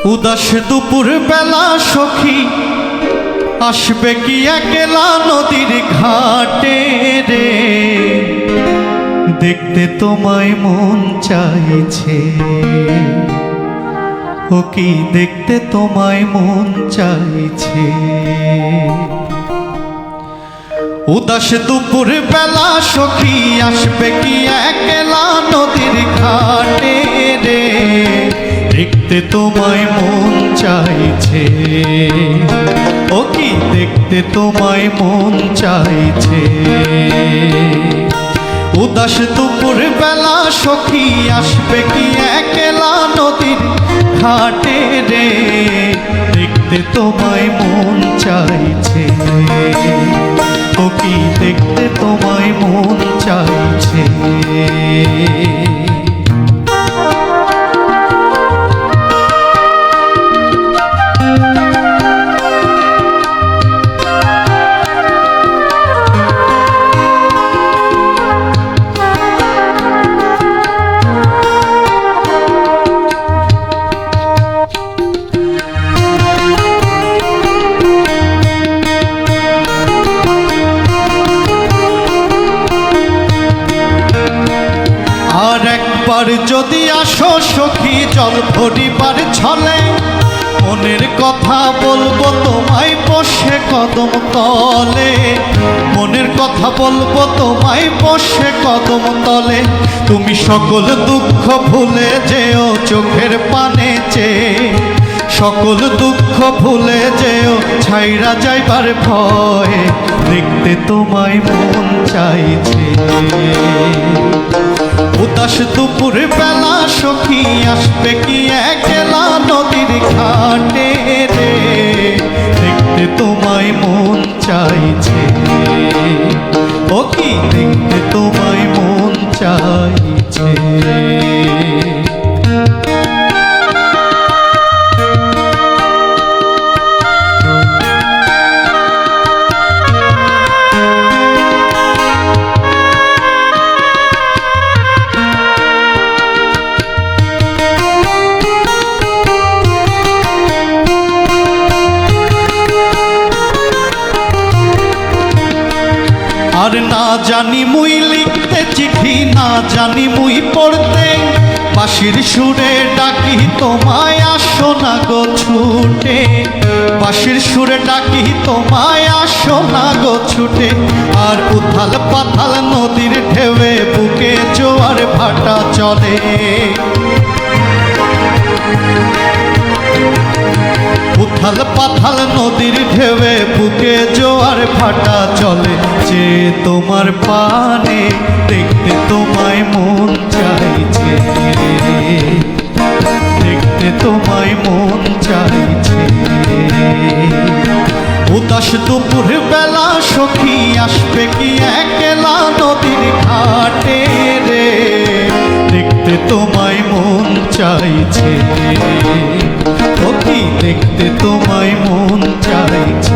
উদাস দুপুর বেলা সখী আসবে কি একলা নদীর ঘাটে রে, দেখতে তোমায় মন চাইছে। ও কি দেখতে তোমায় মন চাইছে। উদাস দুপুর বেলা সখী আসবে কি একলা নদীর ঘাটে রে, দেখতে তোমায় মন চাইছে। ও কি দেখতে তোমায় মন চাইছে। উদাস দুপুর বেলা সখী আসবে কি একলা নদীর ঘাটে রে, দেখতে তোমায় মন চাইছে। ও কি দেখতে তোমায় মন চাইছে। যদি আসো সখী জল ভরিবার ছলে, মনের কথা বলবো তোমায় বসে কদম তলে। মনের কথা বলবো তোমায় বসে কদম তলে। তুমি সকল দুঃখ ভুলে যেও চোখের পানে চেয়ে, সকল দুঃখ ভুলে যেও ছাইরা যাইবার ভয়ে, দেখতে তোমায় মন চাইছে। উদাস দুপুর বেলা সখী আসবে কি একলা নদীর ঘাটে রে, দেখতে তোমায় মন চাইছে। ও কি দেখতে তোমায় মন চাইছে। আর না জানি মুই লিখতে চিঠি, না জানি মুই পড়তে, বাঁশির সুরে ডাকি তোমায় আসো না গো ছুটে। বাঁশির সুরে ডাকি তোমায় আসো না গো ছুটে। আর উথাল পাথাল নদীর ঢেউয়ে বুকে জোয়ার ভাটা চলে। উথাল পাথাল নদীর ঢেউয়ে বুকে জোয়ার ভাটা চলে। যে তোমার পানে দেখতে তোমায় মন চাইছে, দেখতে তোমায় মন চাইছে। উদাস দুপুর বেলা সখী আসবে কি একলা নদীর ঘাটে রে, দেখতে তোমায় মন চাইছে। ও কি দেখতে তোমায় মন চাইছে।